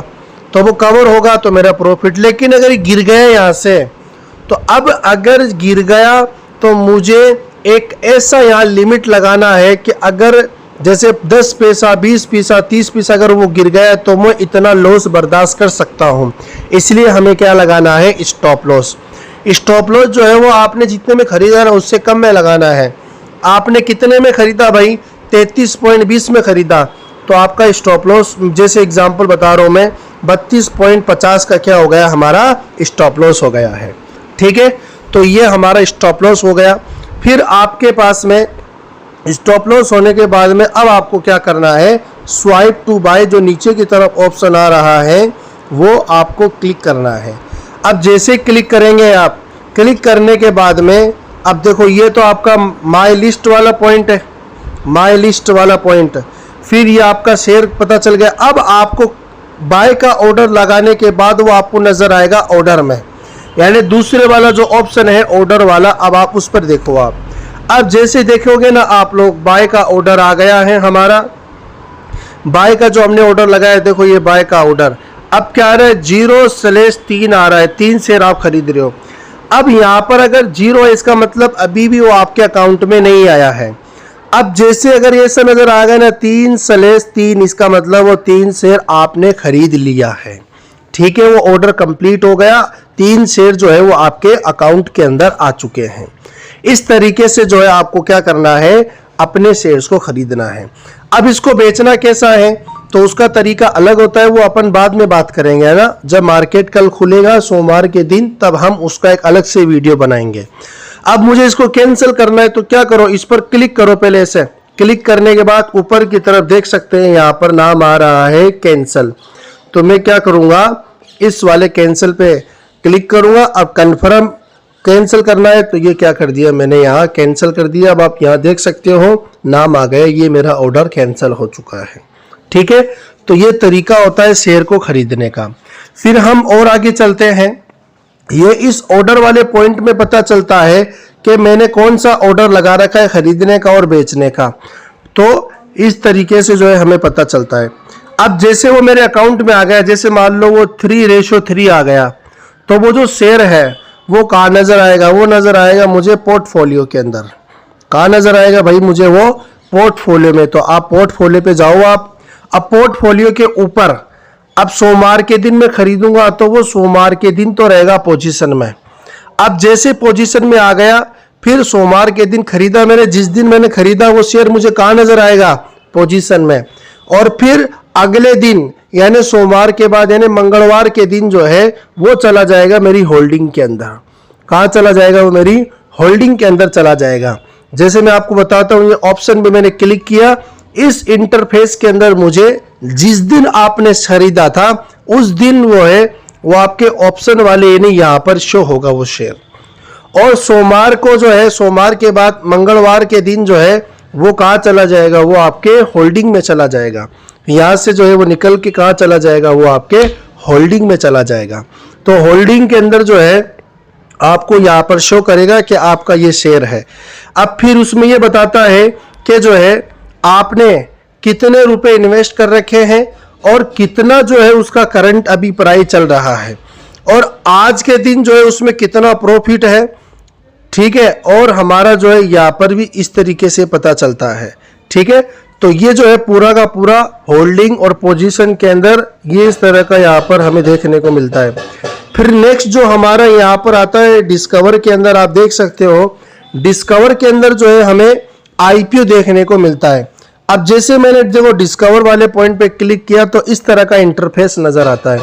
तो वो कवर होगा तो मेरा प्रॉफिट। लेकिन अगर गिर गया यहाँ से, तो अब अगर गिर गया तो मुझे एक ऐसा यहाँ लिमिट लगाना है कि अगर जैसे 10 पैसा, 20 पैसा, 30 पैसा अगर वो गिर गया तो मैं इतना लॉस बर्दाश्त कर सकता हूँ। इसलिए हमें क्या लगाना है, स्टॉप लॉस। स्टॉप लॉस जो है वो आपने जितने में खरीदा ना उससे कम में लगाना है। आपने कितने में खरीदा भाई, 33.20 में खरीदा, तो आपका स्टॉप लॉस, जैसे एग्जांपल बता रहा हूँ मैं, 32.50 का क्या हो गया, हमारा स्टॉप लॉस हो गया है। ठीक है, तो ये हमारा स्टॉप लॉस हो गया। फिर आपके पास में स्टॉप लॉस होने के बाद में अब आपको क्या करना है, स्वाइप टू बाय जो नीचे की तरफ ऑप्शन आ रहा है वो आपको क्लिक करना है। अब जैसे क्लिक करेंगे आप, क्लिक करने के बाद में अब देखो ये तो आपका माई लिस्ट वाला पॉइंट है, माई लिस्ट वाला पॉइंट, फिर ये आपका शेयर पता चल गया। अब आपको बाय का ऑर्डर लगाने के बाद वो आपको नजर आएगा ऑर्डर में, यानी दूसरे वाला जो ऑप्शन है ऑर्डर वाला, अब आप उस पर देखो। आप अब जैसे देखोगे ना आप लोग, बाय का ऑर्डर आ गया है हमारा, बाय का जो हमने ऑर्डर लगाया, देखो ये बाय का ऑर्डर। अब क्या आ रहा है, 0/3 आ रहा है, 3 शेयर आप खरीद रहे हो। अब यहाँ पर अगर 0 है, इसका मतलब अभी भी वो आपके अकाउंट में नहीं आया है। अब जैसे अगर ये ऐसा नजर आ गया ना 3/3, इसका मतलब वो 3 शेयर आपने खरीद लिया है। ठीक है, वो ऑर्डर कंप्लीट हो गया, 3 शेयर जो है वो आपके अकाउंट के अंदर आ चुके हैं। इस तरीके से जो है आपको क्या करना है, अपने शेयर्स को खरीदना है। अब इसको बेचना कैसा है, तो उसका तरीका अलग होता है, वो अपन बाद में बात करेंगे, है ना। जब मार्केट कल खुलेगा सोमवार के दिन, तब हम उसका एक अलग से वीडियो बनाएंगे। अब मुझे इसको कैंसिल करना है, तो क्या करो, इस पर क्लिक करो। पहले ऐसे क्लिक करने के बाद ऊपर की तरफ देख सकते हैं यहाँ पर नाम आ रहा है कैंसिल। तो मैं क्या करूँगा, इस वाले कैंसिल पे क्लिक करूँगा। अब कन्फर्म कैंसिल करना है, तो ये क्या कर दिया मैंने, यहाँ कैंसिल कर दिया। अब आप यहाँ देख सकते हो नाम आ गया, ये मेरा ऑर्डर कैंसिल हो चुका है। ठीक है, तो ये तरीका होता है शेयर को खरीदने का। फिर हम और आगे चलते हैं। ये इस ऑर्डर वाले पॉइंट में पता चलता है कि मैंने कौन सा ऑर्डर लगा रखा है खरीदने का और बेचने का। तो इस तरीके से जो है हमें पता चलता है। अब जैसे वो मेरे अकाउंट में आ गया, जैसे मान लो वो 3:3 आ गया, तो वो जो शेयर है वो कहाँ नजर आएगा, वो नजर आएगा मुझे पोर्टफोलियो के अंदर। कहाँ नजर आएगा भाई, मुझे वो पोर्टफोलियो में। तो आप पोर्टफोलियो पे जाओ आप। अब पोर्टफोलियो के ऊपर, अब सोमवार के दिन मैं खरीदूंगा, तो वो सोमवार के दिन तो रहेगा पोजीशन में। अब जैसे पोजीशन में आ गया, फिर सोमवार के दिन खरीदा मैंने, जिस दिन मैंने खरीदा वो शेयर मुझे कहाँ नजर आएगा, पोजीशन में। और फिर अगले दिन यानी सोमवार के बाद यानी मंगलवार के दिन जो है वो चला जाएगा मेरी होल्डिंग के अंदर। कहाँ चला जाएगा, वो मेरी होल्डिंग के अंदर चला जाएगा। जैसे मैं आपको बताता हूँ, ये ऑप्शन पे मैंने क्लिक किया, इस इंटरफेस के अंदर मुझे जिस दिन आपने खरीदा था उस दिन वो है वो आपके ऑप्शन वाले यानी यहाँ पर शो होगा वो शेयर। और सोमवार को जो है, सोमवार के बाद मंगलवार के दिन जो है वो कहाँ चला जाएगा, वो आपके होल्डिंग में चला जाएगा। यहाँ से जो है वो निकल के कहाँ चला जाएगा, वो आपके होल्डिंग में चला जाएगा। तो होल्डिंग के अंदर जो है आपको यहाँ पर शो करेगा कि आपका ये शेयर है। अब फिर उसमें ये बताता है कि जो है आपने कितने रुपए इन्वेस्ट कर रखे हैं और कितना जो है उसका करंट अभी प्राइस चल रहा है और आज के दिन जो है उसमें कितना प्रॉफिट है, ठीक है। और हमारा जो है यहाँ पर भी इस तरीके से पता चलता है, ठीक है। तो ये जो है पूरा का पूरा होल्डिंग और पोजीशन के अंदर ये इस तरह का यहाँ पर हमें देखने को मिलता है। फिर नेक्स्ट जो हमारा यहाँ पर आता है डिस्कवर के अंदर, आप देख सकते हो डिस्कवर के अंदर जो है हमें आईपीओ देखने को मिलता है। अब जैसे मैंने देखो डिस्कवर वाले पॉइंट पे क्लिक किया तो इस तरह का इंटरफेस नजर आता है।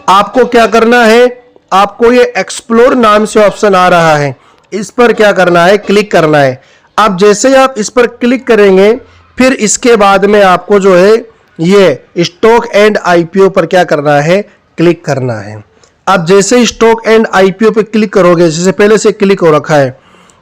आपको क्या करना है, आपको ये एक्सप्लोर नाम से ऑप्शन आ रहा है, इस पर क्या करना है, क्लिक करना है। अब जैसे ही आप इस पर क्लिक करेंगे फिर इसके बाद में आपको जो है ये स्टॉक एंड आईपीओ पर क्या करना है, क्लिक करना है। अब जैसे स्टॉक एंड आईपीओ पे क्लिक करोगे, जैसे पहले से क्लिक हो रखा है,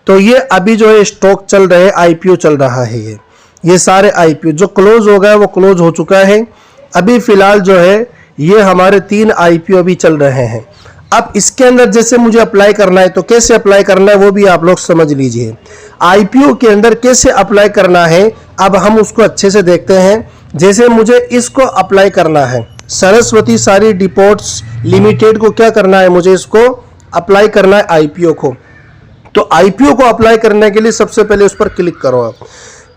तो ये अभी जो है स्टॉक चल रहे, आईपीओ चल रहा है। ये सारे आईपीओ जो क्लोज हो गया वो क्लोज हो चुका है। अभी फिलहाल जो है ये हमारे 3 आईपीओ अभी चल रहे हैं। अब इसके अंदर जैसे मुझे अप्लाई करना है तो कैसे अप्लाई करना है वो भी आप लोग समझ लीजिए। आईपीओ के अंदर कैसे अप्लाई करना है अब हम उसको अच्छे से देखते हैं। जैसे मुझे इसको अप्लाई करना है, सरस्वती सारी डिपोट्स लिमिटेड को क्या करना है, मुझे इसको अप्लाई करना है आईपीओ को। तो आईपीओ को अप्लाई करने के लिए सबसे पहले उस पर क्लिक करो। आप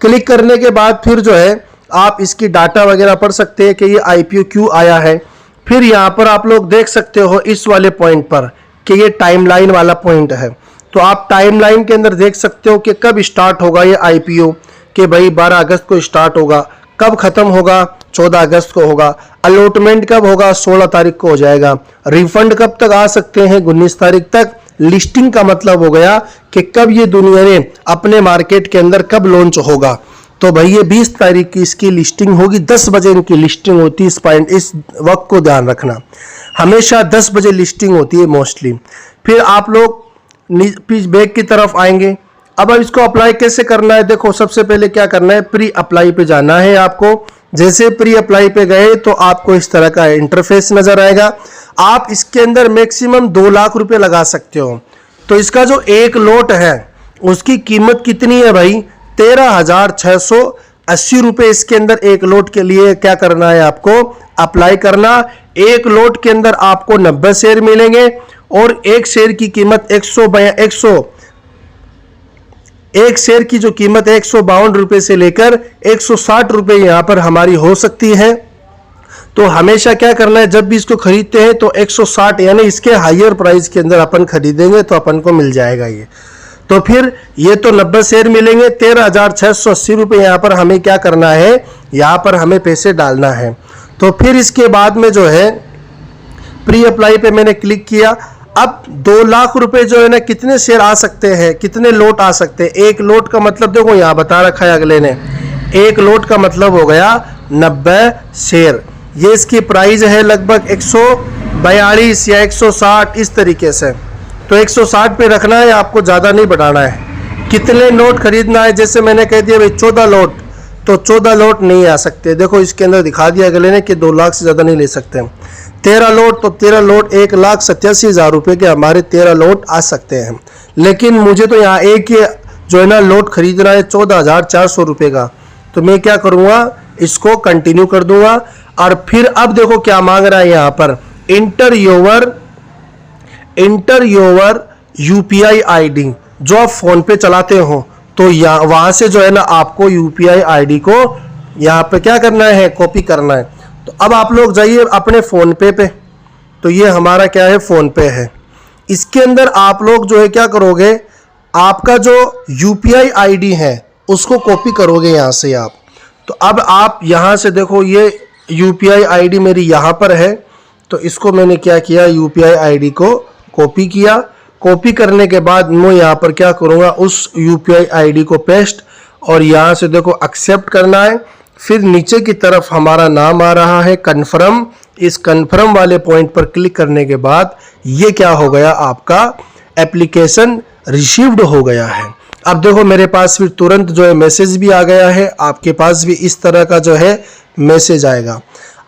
क्लिक करने के बाद फिर जो है आप इसकी डाटा वगैरह पढ़ सकते हैं कि ये आईपीओ क्यों आया है। फिर यहाँ पर आप लोग देख सकते हो इस वाले पॉइंट पर कि ये टाइमलाइन वाला पॉइंट है। तो आप टाइमलाइन के अंदर देख सकते हो कि कब स्टार्ट होगा ये आईपीओ, कि भाई 12 अगस्त को स्टार्ट होगा, कब खत्म होगा 14 अगस्त को होगा, अलॉटमेंट कब होगा 16 तारीख को हो जाएगा, रिफंड कब तक आ सकते हैं 19 तारीख तक, लिस्टिंग का मतलब हो गया कि कब ये दुनिया ने अपने मार्केट के अंदर कब लॉन्च होगा। तो भाई ये 20 तारीख की इसकी लिस्टिंग होगी, 10 बजे इनकी लिस्टिंग होती है। इस वक्त को ध्यान रखना, हमेशा 10 बजे लिस्टिंग होती है मोस्टली। फिर आप लोग बैक की तरफ आएंगे। अब इसको अप्लाई कैसे करना है, देखो सबसे पहले क्या करना है, प्री अप्लाई पे जाना है आपको। जैसे प्री अप्लाई पे गए तो आपको इस तरह का इंटरफेस नजर आएगा। आप इसके अंदर मैक्सिमम 2 लाख रुपए लगा सकते हो। तो इसका जो एक लोट है उसकी कीमत कितनी है भाई, 13,680 रुपए इसके अंदर एक लोट के लिए क्या करना है, आपको अप्लाई करना। एक लोट के अंदर आपको 90 शेयर मिलेंगे और एक शेयर की कीमत एक शेयर की जो कीमत है 152 रुपए से लेकर 160 रुपए यहां पर हमारी हो सकती है। तो हमेशा क्या करना है, जब भी इसको खरीदते हैं तो 160 यानी इसके हायर प्राइस के अंदर अपन खरीदेंगे तो अपन को मिल जाएगा ये। तो फिर ये तो 90 शेयर मिलेंगे, 13,680 रुपए यहाँ पर हमें क्या करना है, यहाँ पर हमें पैसे डालना है। तो फिर इसके बाद में जो है प्री अप्लाई पे मैंने क्लिक किया। अब 2 लाख रुपए जो है ना, कितने शेयर आ सकते हैं, कितने लोट आ सकते हैं। एक लोट का मतलब देखो यहाँ बता रखा है अगले ने, एक लोट का मतलब हो गया 90 शेयर। ये इसकी प्राइस है लगभग 142 या 160 इस तरीके से। तो 160 पे रखना है आपको, ज़्यादा नहीं बढ़ाना है। कितने नोट खरीदना है, जैसे मैंने कह दिया भाई 14 लोट, तो 14 लोट नहीं आ सकते। देखो इसके अंदर दिखा दिया अगले ने कि 2 लाख से ज़्यादा नहीं ले सकते। 13 लोट, तो 13 लोट 1,87,000 रुपये के हमारे 13 लोट आ सकते हैं। लेकिन मुझे तो यहाँ एक ही जो है ना लोट खरीदना है 14,400 रुपये का। तो मैं क्या करूँगा, इसको कंटिन्यू कर दूंगा। और फिर अब देखो क्या मांग रहा है यहाँ पर, इंटर योर यूपीआई आईडी। जो आप फोन पे चलाते हो तो यहाँ वहां से जो है ना आपको यूपीआई आईडी को यहाँ पे क्या करना है, कॉपी करना है। तो अब आप लोग जाइए अपने फोन पे पे, तो ये हमारा क्या है, फोन पे है। इसके अंदर आप लोग जो है क्या करोगे, आपका जो यूपीआई आईडी है उसको कॉपी करोगे यहाँ से आप। तो अब आप यहाँ से देखो ये यूपीआई आईडी मेरी यहाँ पर है। तो इसको मैंने क्या किया, यूपीआई आईडी को कॉपी किया। कॉपी करने के बाद मैं यहाँ पर क्या करूँगा, उस यूपीआई आईडी को पेस्ट और यहाँ से देखो एक्सेप्ट करना है। फिर नीचे की तरफ हमारा नाम आ रहा है कन्फर्म। इस कन्फर्म वाले पॉइंट पर क्लिक करने के बाद ये क्या हो गया, आपका एप्लीकेशन रिसीव्ड हो गया है। अब देखो मेरे पास फिर तुरंत जो है मैसेज भी आ गया है, आपके पास भी इस तरह का जो है मैसेज आएगा।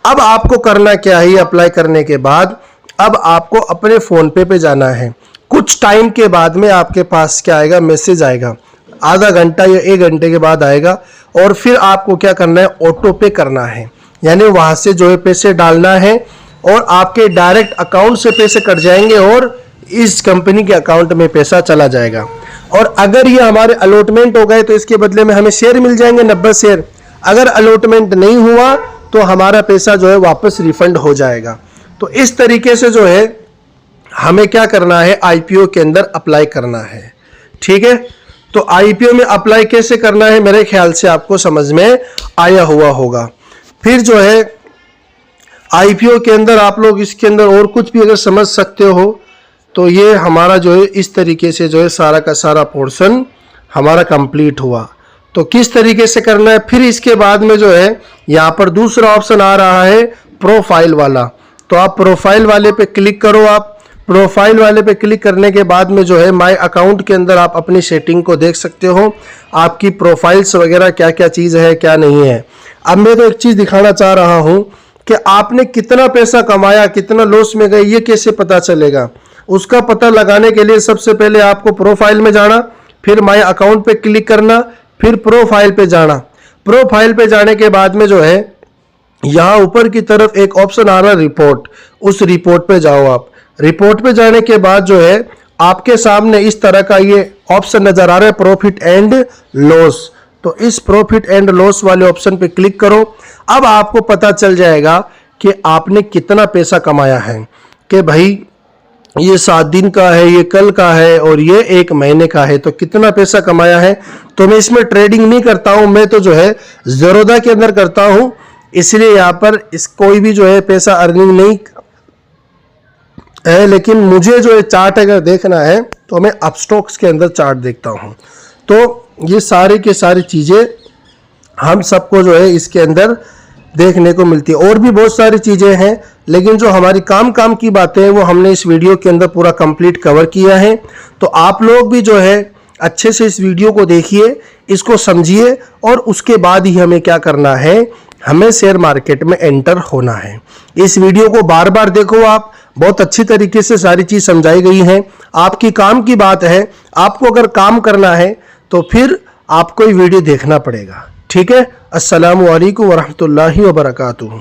अब आपको करना क्या है, अप्लाई करने के बाद अब आपको अपने फोन पे जाना है। कुछ टाइम के बाद में आपके पास क्या आएगा, मैसेज आएगा। आधा घंटा या 1 घंटे के बाद आएगा। और फिर आपको क्या करना है, ऑटो पे करना है, यानी वहाँ से जो है पैसे डालना है और आपके डायरेक्ट अकाउंट से पैसे कट जाएंगे और इस कंपनी के अकाउंट में पैसा चला जाएगा। और अगर ये हमारे अलॉटमेंट हो गए तो इसके बदले में हमें शेयर मिल जाएंगे 90 शेयर। अगर अलॉटमेंट नहीं हुआ तो हमारा पैसा जो है वापस रिफंड हो जाएगा। तो इस तरीके से जो है हमें क्या करना है, आईपीओ के अंदर अप्लाई करना है। ठीक है, तो आईपीओ में अप्लाई कैसे करना है मेरे ख्याल से आपको समझ में आया हुआ होगा। फिर जो है आईपीओ के अंदर आप लोग इसके अंदर और कुछ भी अगर समझ सकते हो तो ये हमारा जो है इस तरीके से जो है सारा का सारा पोर्शन हमारा कंप्लीट हुआ। तो किस तरीके से करना है, फिर इसके बाद में जो है यहाँ पर दूसरा ऑप्शन आ रहा है प्रोफाइल वाला। तो आप प्रोफाइल वाले पे क्लिक करो। आप प्रोफाइल वाले पे क्लिक करने के बाद में जो है माय अकाउंट के अंदर आप अपनी सेटिंग को देख सकते हो, आपकी प्रोफाइल्स वगैरह क्या क्या चीज़ है क्या नहीं है। अब मैं तो एक चीज़ दिखाना चाह रहा हूँ कि आपने कितना पैसा कमाया, कितना लॉस में गए, ये कैसे पता चलेगा। उसका पता लगाने के लिए सबसे पहले आपको प्रोफाइल में जाना, फिर माय अकाउंट पे क्लिक करना, फिर प्रोफाइल पे जाना। प्रोफाइल पे जाने के बाद में जो है यहाँ ऊपर की तरफ एक ऑप्शन आ रहा है रिपोर्ट, उस रिपोर्ट पे जाओ आप। रिपोर्ट पे जाने के बाद जो है आपके सामने इस तरह का ये ऑप्शन नजर आ रहा है प्रॉफिट एंड लॉस। तो इस प्रॉफिट एंड लॉस वाले ऑप्शन पे क्लिक करो। अब आपको पता चल जाएगा कि आपने कितना पैसा कमाया है, कि भाई ये 7 दिन का है, ये कल का है और ये 1 महीने का है, तो कितना पैसा कमाया है। तो मैं इसमें ट्रेडिंग नहीं करता हूं, मैं तो जो है ज़ेरोधा के अंदर करता हूं, इसलिए यहाँ पर कोई भी जो है पैसा अर्निंग नहीं है। लेकिन मुझे जो है चार्ट अगर देखना है तो मैं अपस्टॉक्स के अंदर चार्ट देखता हूँ। तो ये सारे के सारी चीज़ें हम सबको जो है इसके अंदर देखने को मिलती है। और भी बहुत सारी चीज़ें हैं, लेकिन जो हमारी काम की बातें हैं वो हमने इस वीडियो के अंदर पूरा कंप्लीट कवर किया है। तो आप लोग भी जो है अच्छे से इस वीडियो को देखिए, इसको समझिए और उसके बाद ही हमें क्या करना है, हमें शेयर मार्केट में एंटर होना है। इस वीडियो को बार बार देखो, आप बहुत अच्छी तरीके से सारी चीज़ समझाई गई हैं। आपकी काम की बात है, आपको अगर काम करना है तो फिर आपको ये वीडियो देखना पड़ेगा। ठीक है, अस्सलामु अलैकुम वरहमतुल्लाहि वबरकातुहू।